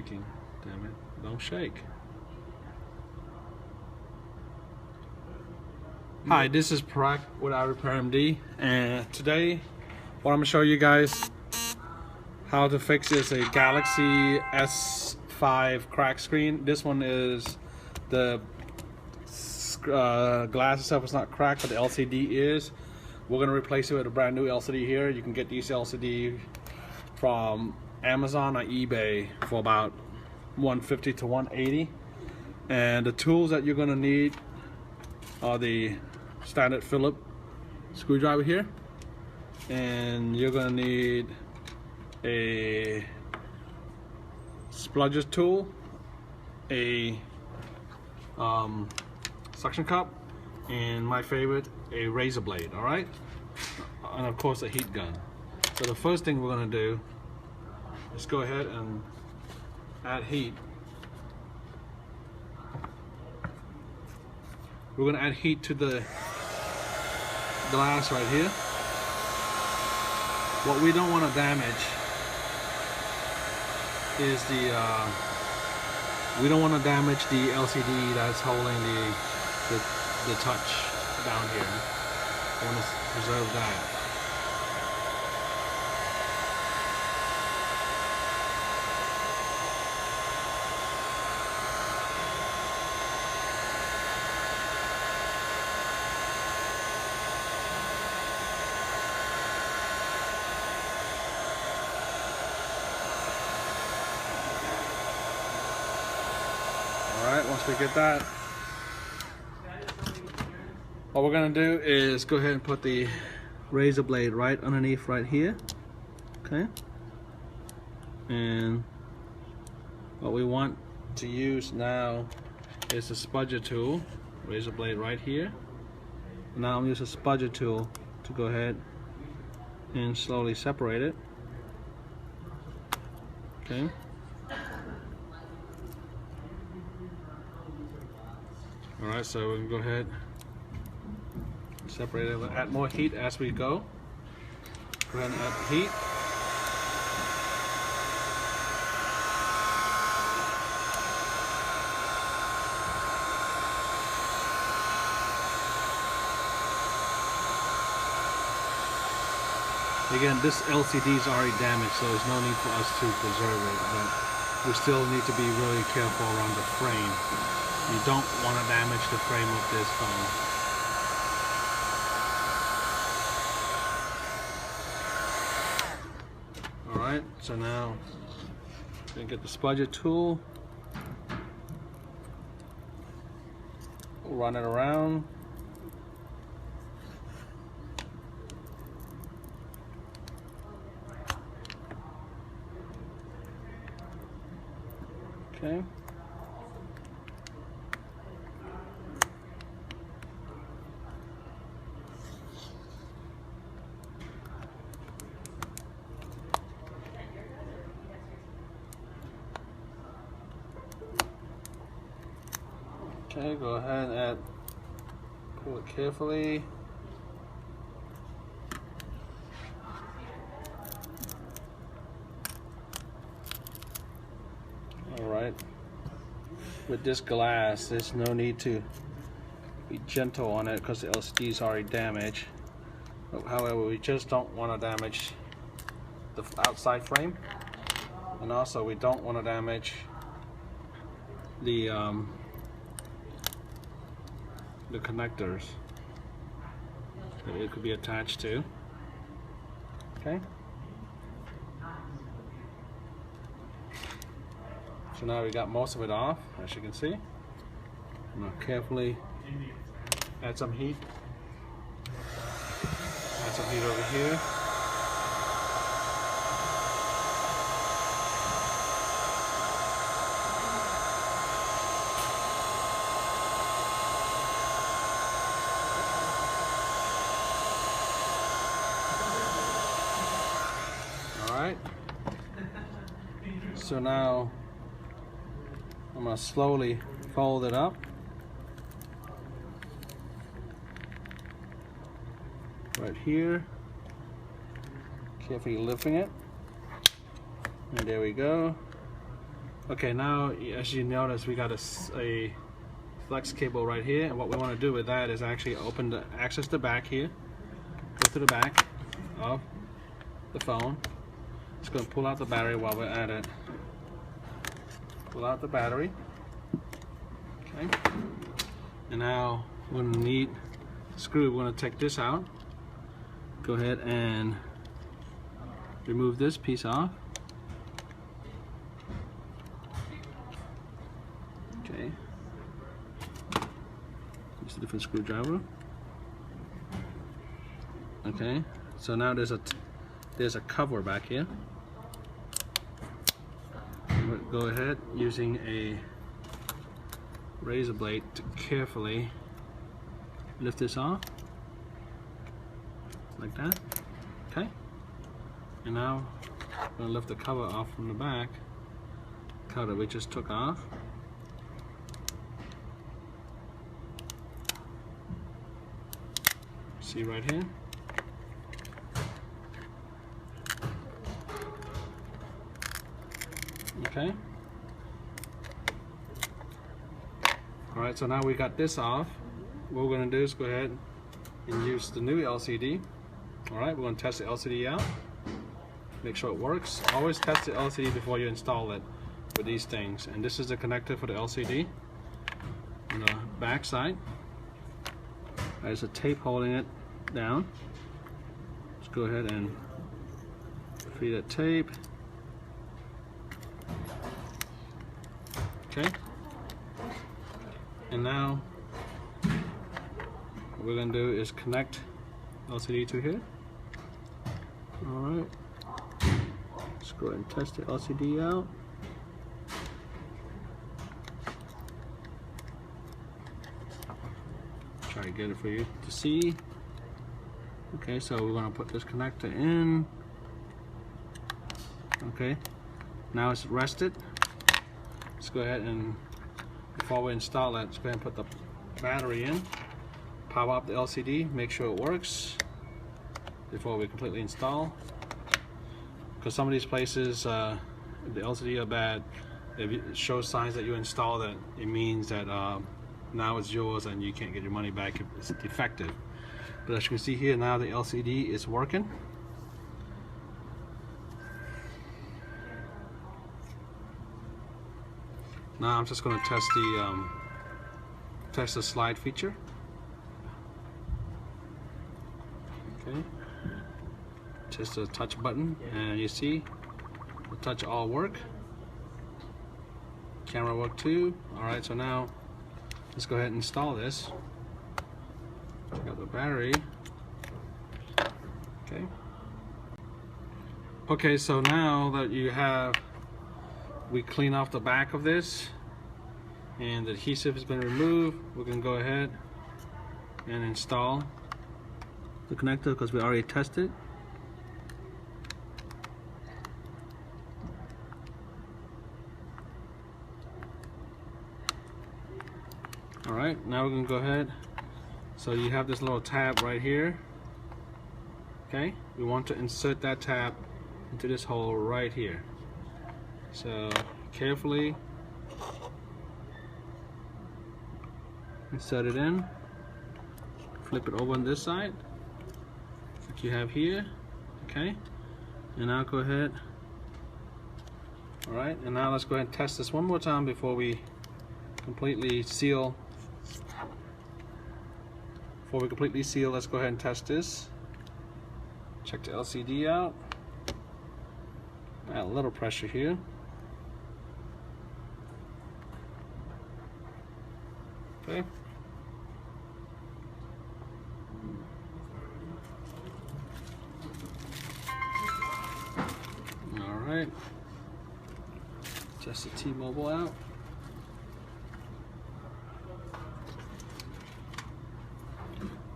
shaking. Damn it. Don't shake. Hi, this is Parag with RepairsUniverse, and today what I'm going to show you guys how to fix is a Galaxy S5 crack screen. This one is the glass itself is not cracked, but the LCD is. We're going to replace it with a brand new LCD here. You can get these LCD from Amazon or eBay for about $150 to $180. And the tools that you're going to need are the standard Phillips screwdriver here, and you're going to need a spludger tool, a suction cup, and my favorite, a razor blade. All right, and of course a heat gun. So the first thing we're going to do is go ahead and add heat. We're going to add heat to the glass right here. What we don't want to damage is we don't want to damage the LCD that's holding the touch down here. We want to preserve that. Alright, once we get that, what we're going to do is go ahead and put the razor blade right underneath right here. Okay? And what we want to use now is the spudger tool, razor blade right here. Now I'm using a spudger tool to go ahead and slowly separate it. Okay? Alright, so we can go ahead and separate it. We'll add more heat as we go. Go ahead and add the heat. Again, this LCD is already damaged, so there's no need for us to preserve it, but we still need to be really careful around the frame. You don't want to damage the frame of this phone. Alright, so now we get the spudger tool, run it around. Okay. Okay, go ahead and pull it carefully. Alright, with this glass, there's no need to be gentle on it because the LCD is already damaged. However, we just don't want to damage the outside frame, and also we don't want to damage the connectors that it could be attached to. Okay. So now we got most of it off, as you can see. I'm going to carefully add some heat. Add some heat over here. Alright. So now I'm going to slowly fold it up. Right here. Carefully lifting it. And there we go. Okay, now as you notice, we got a flex cable right here, and what we want to do with that is actually access the back here. Go to the back of the phone. Just going to pull out the battery while we're at it. Pull out the battery. Okay. And now we're going to need a screw. We're going to take this out. Go ahead and remove this piece off. Okay. Use a different screwdriver. Okay. So now there's a cover back here. We'll go ahead using a razor blade to carefully lift this off like that. Okay. And now I'm going to lift the cover off from the back. Cover that we just took off. See right here. Okay. Alright, so now we got this off. What we're going to do is go ahead and use the new LCD. Alright, we're going to test the LCD out. Make sure it works. Always test the LCD before you install it with these things. And this is the connector for the LCD on the back side. There's a tape holding it down. Let's go ahead and free that tape. Okay. And now what we're going to do is connect LCD to here. Alright. Let's go ahead and test the LCD out. Try to get it for you to see. Okay, so we're going to put this connector in. Okay, now it's rested. Let's go ahead and, before we install it, let's go ahead and put the battery in. Power up the LCD, make sure it works before we completely install. Because some of these places, the LCD are bad. If it shows signs that you installed it, it means that now it's yours and you can't get your money back if it's defective. But as you can see here, now the LCD is working. Now I'm just going to test the slide feature. Okay. Just a touch button, and you see the touch all work. Camera work too. Alright, so now let's go ahead and install this. Check out the battery. Okay. Okay, so now that we clean off the back of this and the adhesive has been removed, we're going to go ahead and install the connector because we already tested. Alright, now we're going to go ahead. So you have this little tab right here. Okay, we want to insert that tab into this hole right here. So carefully insert it in, flip it over on this side like you have here. Okay, and now go ahead. Alright, and now let's go ahead and test this one more time before we completely seal. Let's go ahead and test this. Check the LCD out. Add a little pressure here. Okay. All right. Test the T-Mobile out.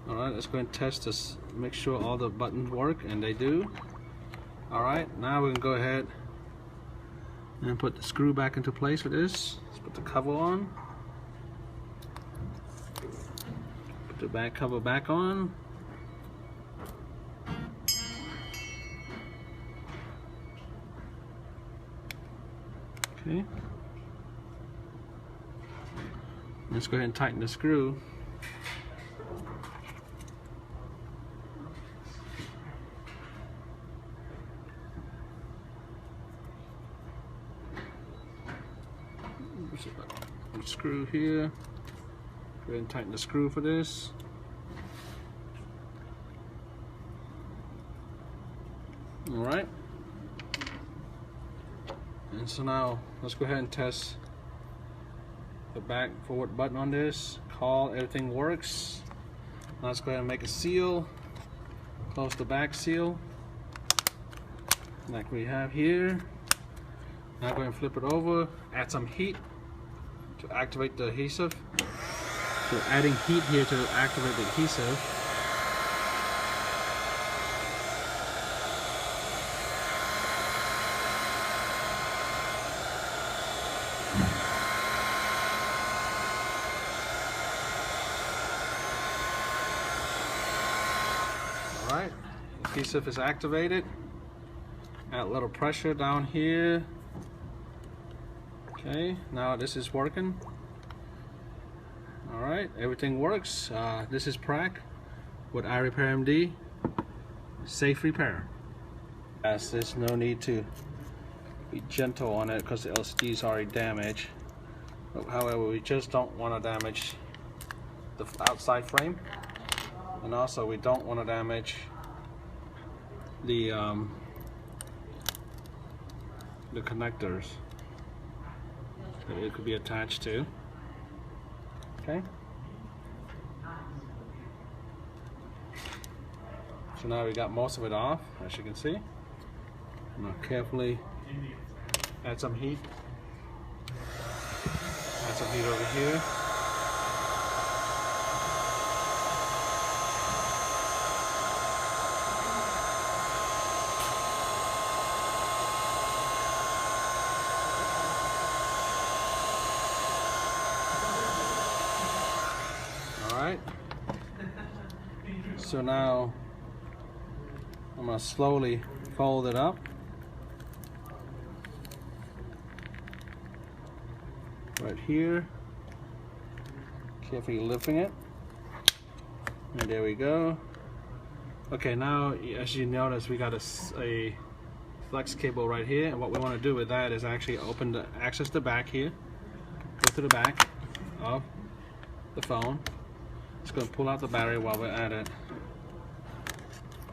Alright, let's go ahead and test this, make sure all the buttons work, and they do. Alright, now we can go ahead and put the screw back into place for this. Let's put the cover on. Put the back cover back on. Okay. Let's go ahead and tighten the screw. Screw here. Go ahead and tighten the screw for this. Alright. And so now let's go ahead and test the back forward button on this. Call, everything works. Now let's go ahead and make a seal. Close the back seal like we have here. Now go ahead and flip it over, add some heat to activate the adhesive. So adding heat here to activate the adhesive. Alright, adhesive is activated. Add a little pressure down here. Okay, now this is working. Alright, everything works. This is Prac with iRepairMD. Safe repair. As there's no need to be gentle on it because the LCD is already damaged. However, we just don't want to damage the outside frame, and also we don't want to damage the connectors that it could be attached to. Okay. So now we got most of it off, as you can see. Now carefully add some heat. Add some heat over here. Alright. So now I'm going to slowly fold it up. Right here. Carefully lifting it. And there we go. Okay, now as you notice, we got a flex cable right here, and what we want to do with that is actually access the back here. Go to the back of the phone. Just going to pull out the battery while we're at it.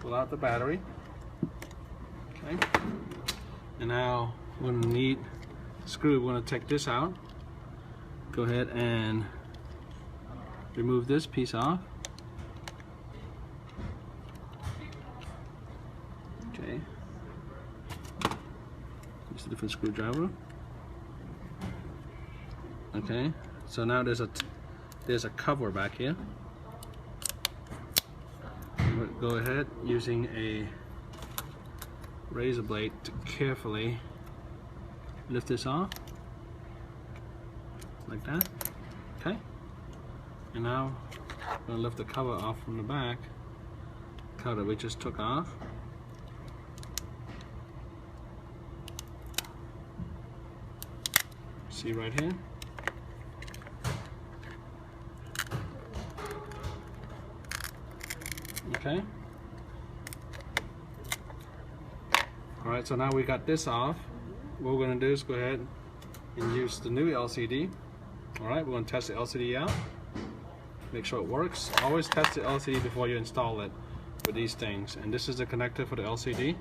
Pull out the battery. Okay. And now we're going to need a screw. We're going to take this out. Go ahead and remove this piece off. Okay. Use a different screwdriver. Okay. So now there's a cover back here. Go ahead using a razor blade to carefully lift this off like that. Okay. And now I'm going to lift the cover off from the back, cover that we just took off. See right here. Okay. Alright, so now we got this off. What we're going to do is go ahead and use the new LCD. Alright, we're going to test the LCD out. Make sure it works. Always test the LCD before you install it with these things. And this is the connector for the LCD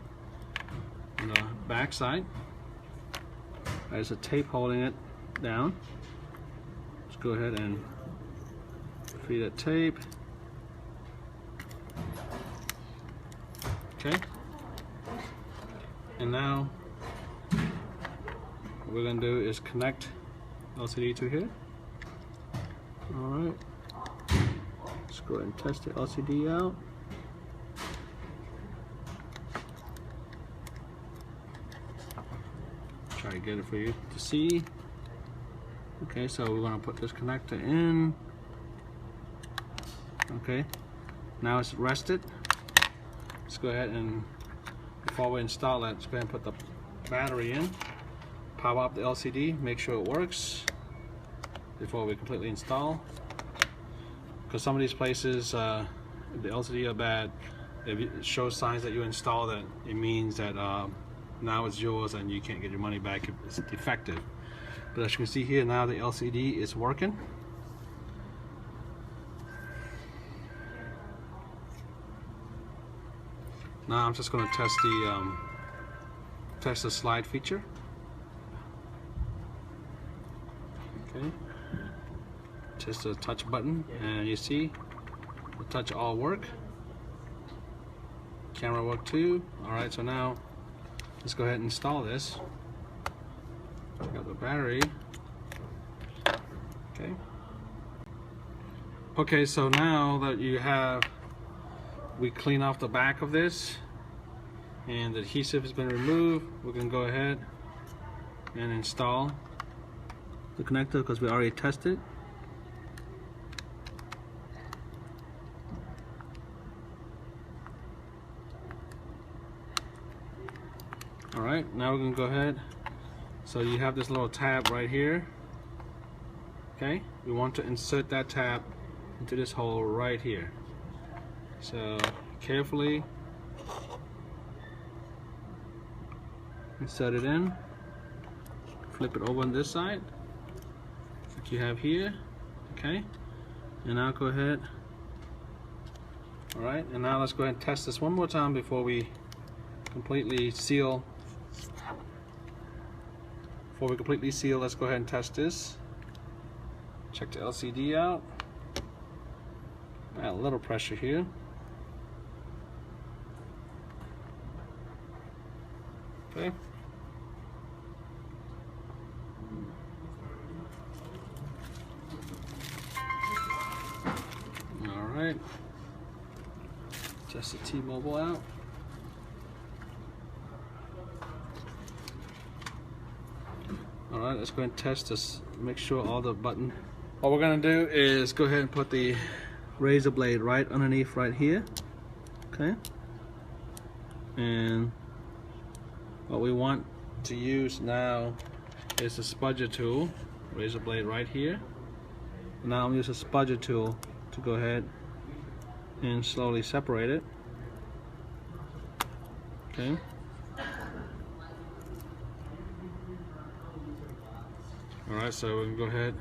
on the back side. There's a tape holding it down. Let's go ahead and free that tape. Okay. And now what we're going to do is connect LCD to here. Alright. Let's go ahead and test the LCD out. Try to get it for you to see. Okay, so we're going to put this connector in. Okay. Now it's rested. Let's go ahead and, before we install it, let's go ahead and put the battery in. Power up the LCD, make sure it works. before we completely install, because some of these places the LCD are bad. If it shows signs that you installed it, it means that now it's yours and you can't get your money back if it's defective. But as you can see here, now the LCD is working. Now I'm just going to test the slide feature. Okay. Just a touch button, and you see the touch all work. Camera work too. Alright, so now let's go ahead and install this. Check out the battery. Okay. Okay, so now that we clean off the back of this and the adhesive has been removed, we're going to go ahead and install the connector because we already tested. Alright, now we're going to go ahead. So you have this little tab right here. Okay, we want to insert that tab into this hole right here. So carefully insert it in, flip it over on this side like you have here. Okay, and now go ahead. Alright, and now let's go ahead and test this one more time before we completely seal. Let's go ahead and test this. Check the LCD out. Add a little pressure here. Okay. All right. Just the T-Mobile out. Alright, let's go ahead and test this. Make sure all the button. What we're going to do is go ahead and put the razor blade right underneath right here. Okay. And what we want to use now is the spudger tool. Razor blade right here. Now I'm using a spudger tool to go ahead and slowly separate it. Okay. Alright, so we can go ahead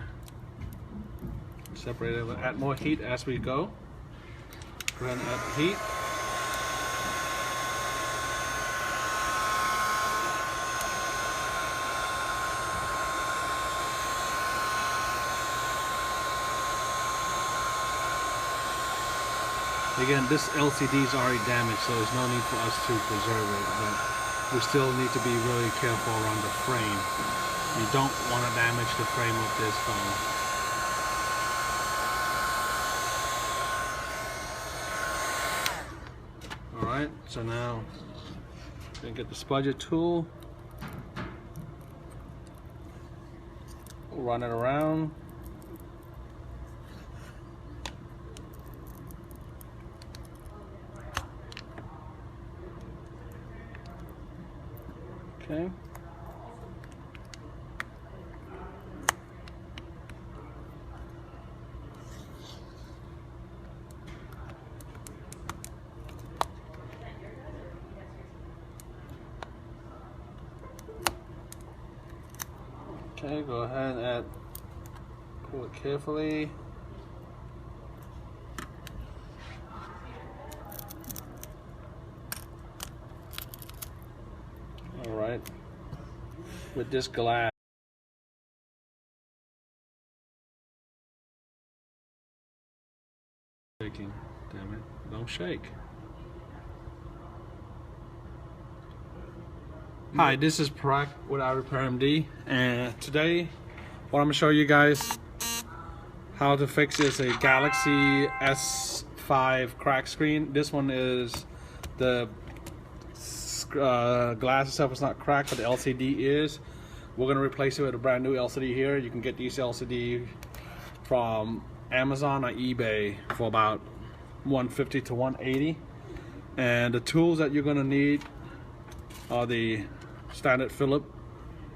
and separate it. We'll add more heat as we go. Go ahead and add the heat. Again, this LCD is already damaged, so there's no need for us to preserve it, but we still need to be really careful around the frame. You don't want to damage the frame of this phone. Alright, so now we're going to get the spudger tool, run it around. Okay. Okay, go ahead and pull it carefully. All right, with this glass. Shaking, damn it, don't shake. Hi, this is Parag with RepairsUniverse, and today what I'm going to show you guys how to fix is a Galaxy S5 crack screen. This one is the glass itself is not cracked, but the LCD is. We're going to replace it with a brand new LCD here. You can get these LCD from Amazon or eBay for about $150 to $180, and the tools that you're going to need are the standard Phillips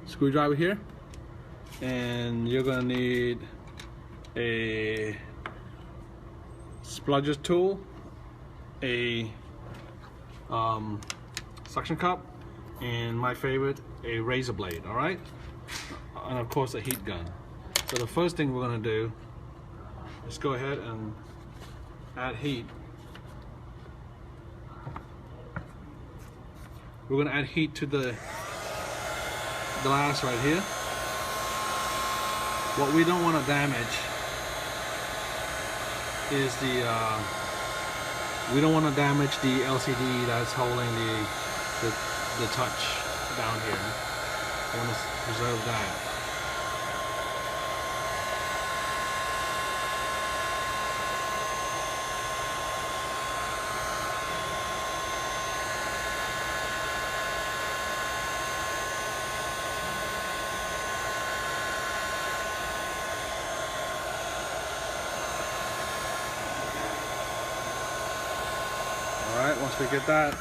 screwdriver here, and you're going to need a spludger tool, a suction cup, and my favorite, a razor blade. All right, and of course a heat gun. So the first thing we're going to do is go ahead and add heat. We're going to add heat to the glass right here. What we don't want to damage is we don't want to damage the LCD that's holding the touch down here. We want to preserve that. Alright, once we get that